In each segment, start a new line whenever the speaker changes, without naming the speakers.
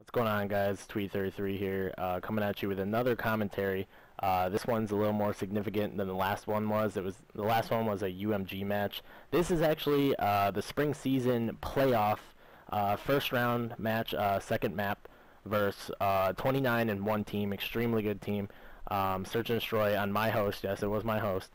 What's going on, guys? Tweet33 here, coming at you with another commentary. This one's a little more significant than the last one was. The last one was a UMG match. This is actually the spring season playoff first round match, second map versus 29 and 1 team, extremely good team. Search and Destroy on my host. Yes, it was my host.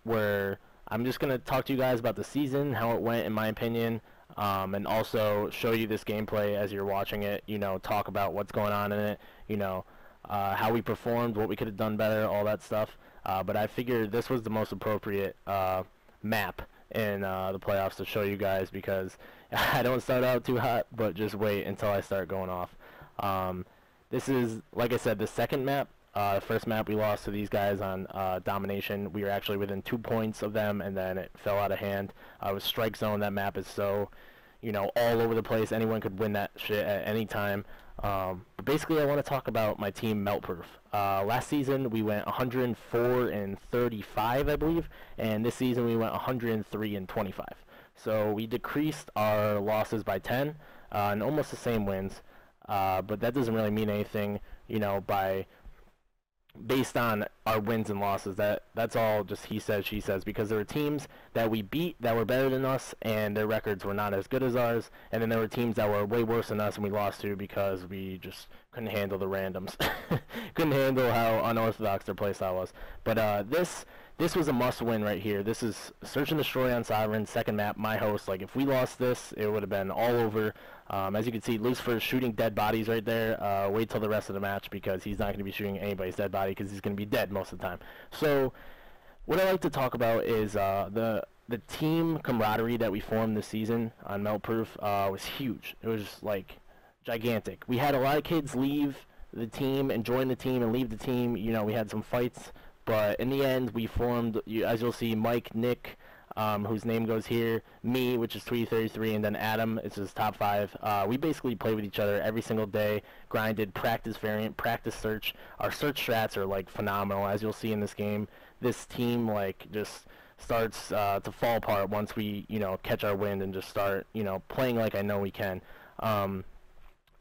Where I'm just gonna talk to you guys about the season, how it went in my opinion. And also show you this gameplay as you're watching it, talk about what's going on in it, how we performed, what we could have done better, all that stuff. But I figured this was the most appropriate map in the playoffs to show you guys because I don't start out too hot, but just wait until I start going off. This is, like I said, the second map. First map we lost to these guys on domination. We were actually within 2 points of them, and then it fell out of hand. It was strike zone. That map is so, all over the place. Anyone could win that shit at any time. But basically, I want to talk about my team, MeltProof. Last season, we went 104 and 35, I believe, and this season we went 103 and 25. So we decreased our losses by 10, and almost the same wins. But that doesn't really mean anything, based on our wins and losses. That's all just he says, she says, because there were teams that we beat that were better than us and their records were not as good as ours, and then there were teams that were way worse than us and we lost to because we just couldn't handle the randoms. Couldn't handle how unorthodox their playstyle was. But this was a must-win right here. This is Search and Destroy on Sovereign, second map, my host. Like, if we lost this, it would have been all over. As you can see, Lucifer's shooting dead bodies right there. Wait till the rest of the match because he's not going to be shooting anybody's dead body because he's going to be dead most of the time. So, what I like to talk about is the team camaraderie that we formed this season on MeltProof was huge. It was just, like, gigantic. We had a lot of kids leave the team and join the team and leave the team. We had some fights. But in the end, we formed, as you'll see, Mike, Nick, whose name goes here, me, which is Tweet33, and then Adam, it's his top 5. We basically play with each other every single day, grinded, practice variant, practice search. Our search strats are, like, phenomenal, as you'll see in this game. This team, like, just starts to fall apart once we, catch our wind and just start, playing like I know we can.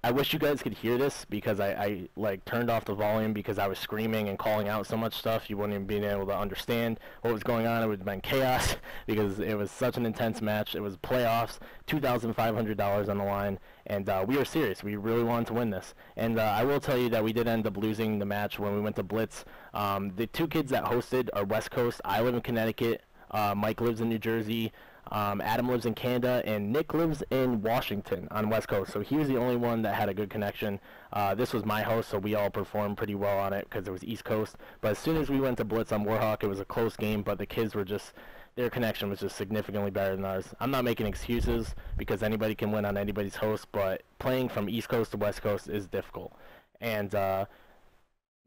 I wish you guys could hear this because I like turned off the volume because I was screaming and calling out so much stuff. You wouldn't even be able to understand what was going on. It would have been chaos because it was such an intense match. It was playoffs, $2,500 on the line, and we were serious. We really wanted to win this. And I will tell you that we did end up losing the match when we went to Blitz. The 2 kids that hosted are West Coast. I live in Connecticut. Mike lives in New Jersey. Adam lives in Canada, and Nick lives in Washington on West Coast, so he was the only one that had a good connection. This was my host, so we all performed pretty well on it because it was East Coast. But as soon as we went to Blitz on Warhawk, it was a close game, but the kids were just, their connection was just significantly better than ours. I'm not making excuses because anybody can win on anybody's host, but playing from East Coast to West Coast is difficult. And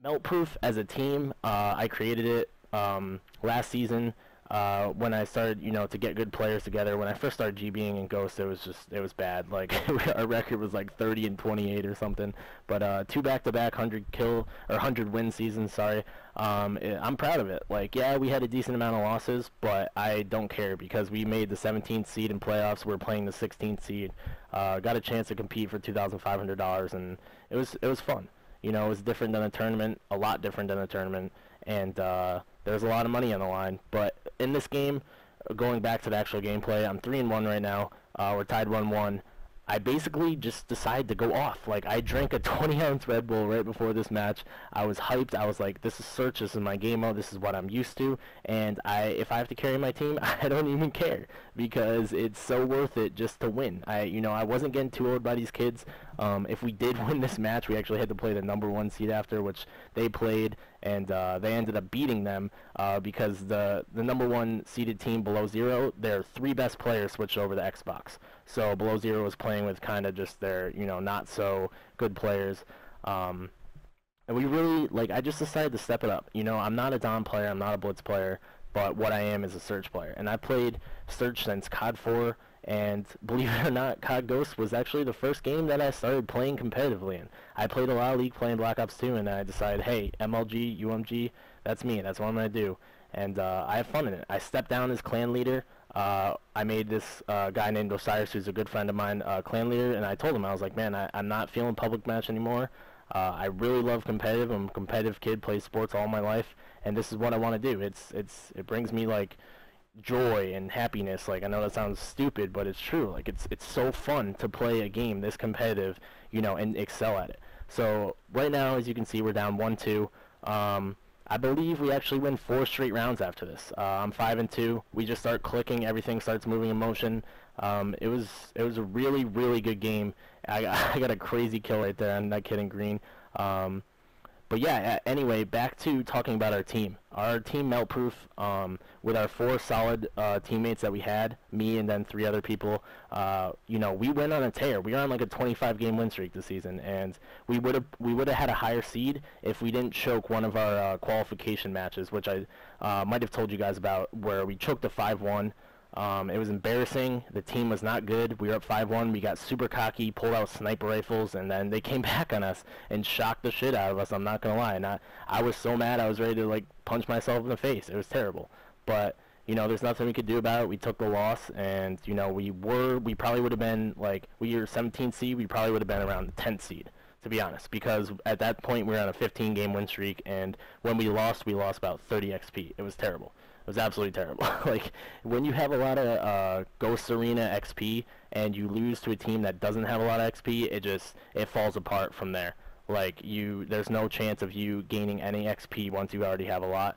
MeltProof as a team, I created it last season. When I started, to get good players together. When I first started GBing in Ghost, it was bad. Like, our record was like 30 and 28 or something. But 2 back-to-back 100 win seasons, sorry. I'm proud of it. Like, yeah, we had a decent amount of losses, but I don't care because we made the 17th seed in playoffs. We're playing the 16th seed. Got a chance to compete for $2,500, and it was fun. It was different than a tournament, a lot different than a tournament, and there's a lot of money on the line. But in this game, going back to the actual gameplay, I'm 3-1 right now. We're tied 1-1. I basically just decided to go off. Like, I drank a 20-ounce Red Bull right before this match. I was hyped. I was like, this is Search. This is my game mode. This is what I'm used to. And if I have to carry my team, I don't even care because it's so worth it just to win. I wasn't getting too old by these kids. If we did win this match, we actually had to play the #1 seed after, which they played, and they ended up beating them because the #1 seeded team below 0, their 3 best players switched over to Xbox. So below 0 was playing with kind of just their, not so good players. And we really, I just decided to step it up. I'm not a Dom player, I'm not a Blitz player, but what I am is a Search player. And I played Search since COD 4, and believe it or not, COD Ghost was actually the first game that I started playing competitively in. I played a lot of League playing Black Ops 2, and I decided, hey, MLG, UMG, that's me, that's what I'm going to do. And I have fun in it. I stepped down as clan leader. I made this guy named Osiris, who's a good friend of mine, clan leader, and I told him, I was like, man, I'm not feeling public match anymore. I really love competitive. I'm a competitive kid, played sports all my life, and this is what I want to do. It brings me like joy and happiness. Like, I know that sounds stupid, but it's true. Like, it's so fun to play a game this competitive, you know, and excel at it. So right now, as you can see, we're down 1-2. I believe we actually win 4 straight rounds after this. I'm 5-2. We just start clicking. Everything starts moving in motion. It was a really, really good game. I got a crazy kill right there. I'm not kidding, Green. But yeah, anyway, back to talking about our team. Our team, MeltProof, with our 4 solid teammates that we had, me and then 3 other people, you know, we went on a tear. We were on like a 25-game win streak this season, and we would have had a higher seed if we didn't choke one of our qualification matches, which I might have told you guys about, where we choked a 5-1. It was embarrassing. The team was not good. We were up 5-1. We got super cocky, pulled out sniper rifles, and then they came back on us and shocked the shit out of us. I'm not going to lie. And I was so mad. I was ready to, like, punch myself in the face. It was terrible. But, you know, there's nothing we could do about it. We took the loss, and, you know, we probably would have been, like, we were 17th seed. We probably would have been around the 10th seed, to be honest, because at that point we were on a 15-game win streak, and when we lost about 30 XP. It was terrible. It was absolutely terrible. Like, when you have a lot of Ghost Arena XP and you lose to a team that doesn't have a lot of XP, it falls apart from there. Like, there's no chance of you gaining any XP once you already have a lot.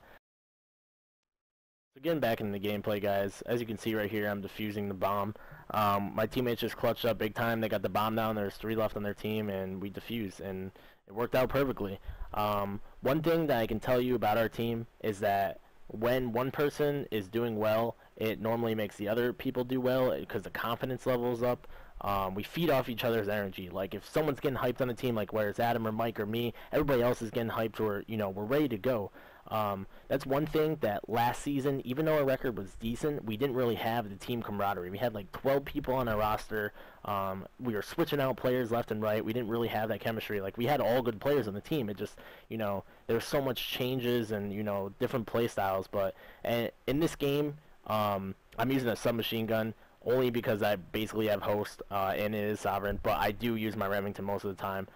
So getting back into the gameplay, guys, as you can see right here, I'm defusing the bomb. My teammates just clutched up big time. They got the bomb down. There's 3 left on their team, and we defused, and it worked out perfectly. One thing that I can tell you about our team is that when one person is doing well, it normally makes the other people do well because the confidence level is up. We feed off each other's energy. Like, if someone's getting hyped on a team, like whether it's Adam or Mike or me, everybody else is getting hyped, or, you know, we're ready to go. That's one thing that last season, even though our record was decent, we didn't really have the team camaraderie. We had like 12 people on our roster. We were switching out players left and right. We didn't really have that chemistry. Like, we had all good players on the team. It just, you know, there was so much changes and, you know, different play styles. But in this game, I'm using a submachine gun only because I basically have host and it is sovereign. But I do use my Remington most of the time.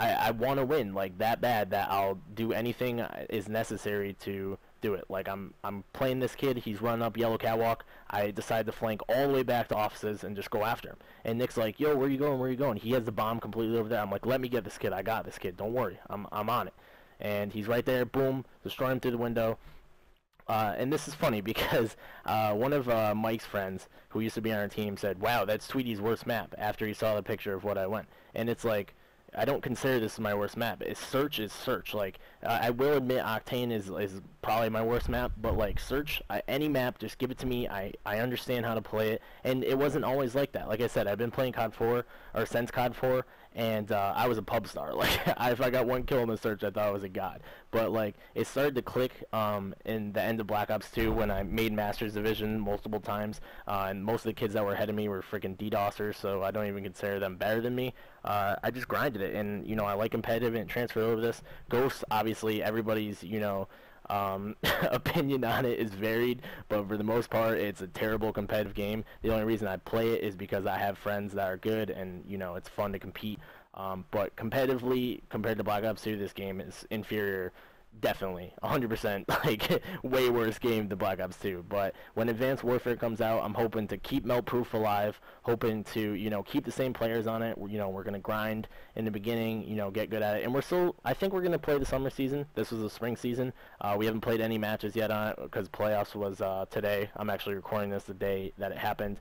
I want to win, like, that bad that I'll do anything is necessary to do it. Like, I'm playing this kid, he's running up yellow catwalk. I decide to flank all the way back to offices and just go after him. And Nick's like, yo, where you going, where you going? He has the bomb completely over there. I'm like, let me get this kid, I got this kid, don't worry, I'm on it. And he's right there, boom, destroy him through the window. And this is funny because one of Mike's friends, who used to be on our team, said, wow, that's Tweety's worst map, after he saw the picture of what I went. And it's like, I don't consider this my worst map. Search is Search. Like, I will admit Octane is probably my worst map, but like Search, any map, just give it to me. I understand how to play it, and it wasn't always like that. Like I said, I've been playing COD 4 or since COD 4, and I was a pub star. Like, if I got one kill in the Search, I thought I was a god. But like, it started to click in the end of Black Ops 2 when I made Masters Division multiple times, and most of the kids that were ahead of me were freaking DDoSers, so I don't even consider them better than me. I just grinded it, and, you know, I like competitive, and it transferred over this. Ghost, obviously, everybody's, you know, opinion on it is varied, but for the most part, it's a terrible competitive game. The only reason I play it is because I have friends that are good, and, you know, it's fun to compete. But competitively, compared to Black Ops 2, this game is inferior. Definitely, 100%, like, way worse game than Black Ops 2. But when Advanced Warfare comes out, I'm hoping to keep MeltProof alive, hoping to, you know, keep the same players on it. You know, we're going to grind in the beginning, you know, get good at it. And I think we're going to play the summer season. This was the spring season. We haven't played any matches yet on it because playoffs was today. I'm actually recording this the day that it happened.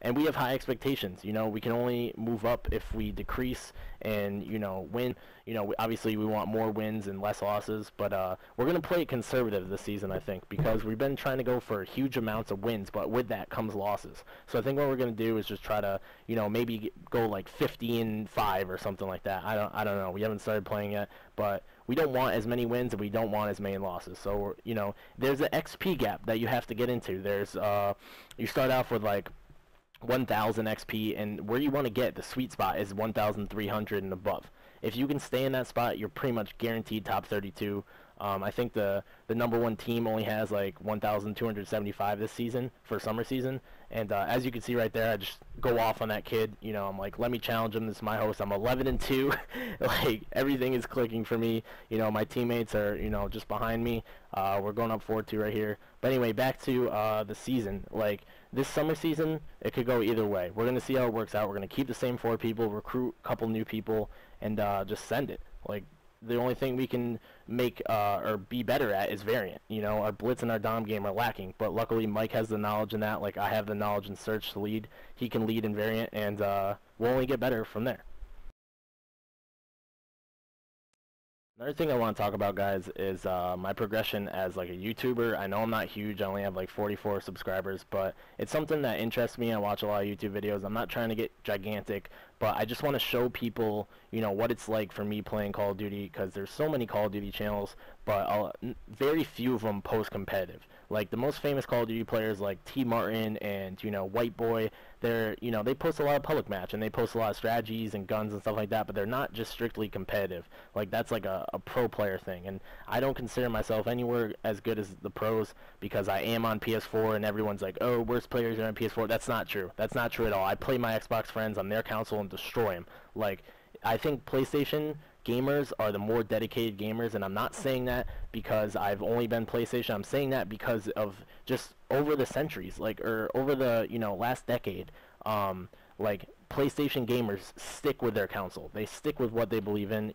And we have high expectations. You know, we can only move up if we decrease and, you know, win. You know, obviously we want more wins and less losses, but we're going to play it conservative this season, I think, because we've been trying to go for huge amounts of wins, but with that comes losses. So I think what we're going to do is just try to, you know, maybe go like 50-5 or something like that. I don't know. We haven't started playing yet, but we don't want as many wins and we don't want as many losses. So, you know, there's an XP gap that you have to get into. There's you start off with like 1,000 XP, and where you want to get the sweet spot is 1,300 and above. If you can stay in that spot, you're pretty much guaranteed top 32. I think the number one team only has like 1,275 this season for summer season, and as you can see right there, I just go off on that kid. You know, I'm like, let me challenge him. This is my host. I'm 11-2. Like everything is clicking for me. You know, my teammates are just behind me. We're going up 4-2 right here. But anyway, back to the season. Like this summer season, it could go either way. We're gonna see how it works out. We're gonna keep the same 4 people, recruit a couple new people, and just send it. Like the only thing we can make or be better at is variant. You know, our blitz and our dom game are lacking, but luckily Mike has the knowledge in that. Like I have the knowledge in search to lead. He can lead in variant, and we'll only get better from there. Another thing I want to talk about, guys, is my progression as like a YouTuber. I know I'm not huge. I only have like 44 subscribers, but it's something that interests me. I watch a lot of YouTube videos. I'm not trying to get gigantic, but I just want to show people, what it's like for me playing Call of Duty, because there's so many Call of Duty channels, but very few of them post competitive. Like the most famous Call of Duty players like T Martin and White Boy, they post a lot of public match and they post a lot of strategies and guns and stuff like that, but they're not just strictly competitive. Like that's like a pro player thing, and I don't consider myself anywhere as good as the pros because I am on PS4 and everyone's like, oh, worst players are on PS4. That's not true. That's not true at all. I play my Xbox friends on their console and destroy them. Like I think PlayStation gamers are the more dedicated gamers, and I'm not saying that because I've only been PlayStation. I'm saying that because of just over the centuries, or over the last decade, like PlayStation gamers stick with their console. They stick with what they believe in.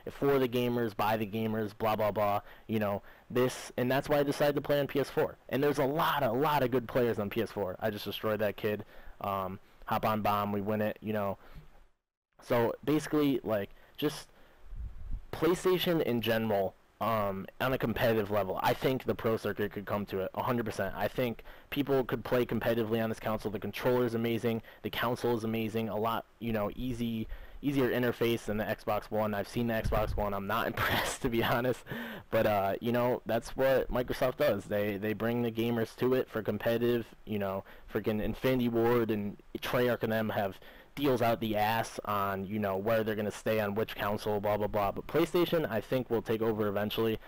For the gamers, by the gamers, blah blah blah. And that's why I decided to play on PS4. And there's a lot of good players on PS4. I just destroyed that kid. Hop on bomb, we win it. So basically, like just PlayStation in general, on a competitive level, I think the pro circuit could come to it 100%. I think people could play competitively on this console. The controller is amazing. The console is amazing. A lot, easier interface than the Xbox One. I've seen the Xbox One. I'm not impressed, to be honest. But, that's what Microsoft does. They bring the gamers to it for competitive. Freaking Infinity Ward and Treyarch and them have deals out the ass on where they're going to stay on which console, blah blah blah. But PlayStation, I think, will take over eventually.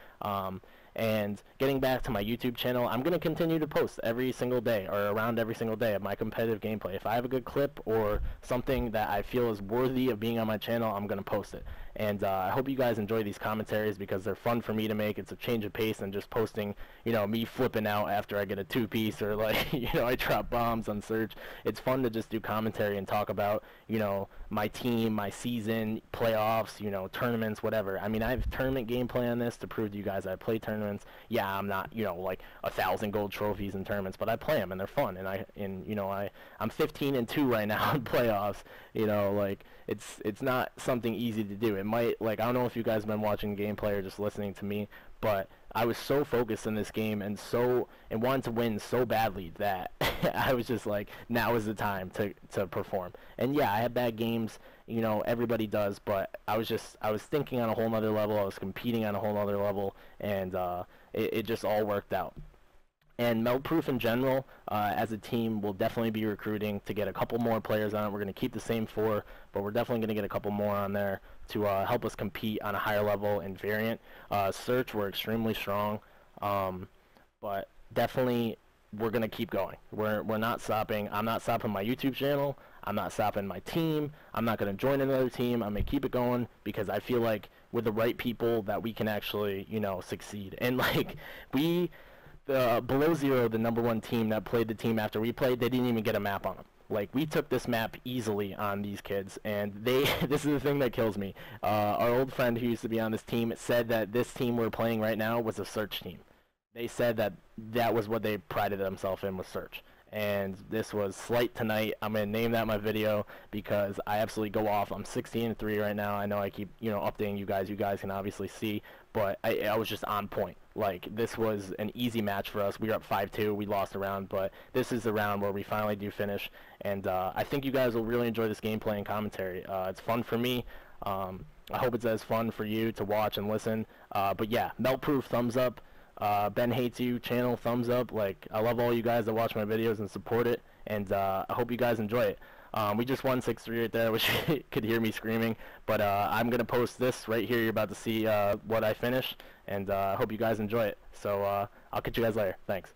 And getting back to my YouTube channel, I'm going to continue to post every single day, or around every single day, of my competitive gameplay. If I have a good clip or something that I feel is worthy of being on my channel, I'm going to post it. And I hope you guys enjoy these commentaries because they're fun for me to make. It's a change of pace than just posting, me flipping out after I get a 2-piece or like, I drop bombs on search. It's fun to just do commentary and talk about, my team, my season, playoffs, tournaments, whatever. I mean, I have tournament gameplay on this to prove to you guys I play tournaments. Yeah, I'm not, like 1,000 gold trophies in tournaments, but I play them and they're fun. And I'm 15-2 right now in playoffs. Like it's not something easy to do. It might, like, I don't know if you guys have been watching gameplay or just listening to me, but I was so focused in this game and wanted to win so badly that I was just like, now is the time to perform. And yeah, I had bad games, everybody does, but I was thinking on a whole nother level. I was competing on a whole nother level, and it just all worked out. And MeltProof in general, as a team, will definitely be recruiting to get a couple more players on it. We're going to keep the same 4, but we're definitely going to get a couple more on there to help us compete on a higher level in variant. Search, we're extremely strong, but definitely we're going to keep going. We're not stopping. I'm not stopping my YouTube channel. I'm not stopping my team. I'm not going to join another team. I'm going to keep it going because I feel like with the right people that we can actually, succeed. And like Below Zero, the number 1 team that played the team after we played, they didn't even get a map on them. Like, we took this map easily on these kids, and this is the thing that kills me. Our old friend who used to be on this team said that this team we're playing right now was a search team. They said that was what they prided themselves in, was search. And this was Slight Tonight. I'm going to name that my video because I absolutely go off. I'm 16-3 right now. I know I keep, updating you guys. You guys can obviously see, but I was just on point. Like, this was an easy match for us. We were up 5-2. We lost a round, but this is the round where we finally do finish. And I think you guys will really enjoy this gameplay and commentary. It's fun for me. I hope it's as fun for you to watch and listen. But yeah, MeltProof, thumbs up. Ben Hates You channel, thumbs up. Like, I love all you guys that watch my videos and support it, and I hope you guys enjoy it. We just won 6-3 right there. I wish you could hear me screaming. But I'm going to post this right here. You're about to see what I finished. And I hope you guys enjoy it. So I'll catch you guys later. Thanks.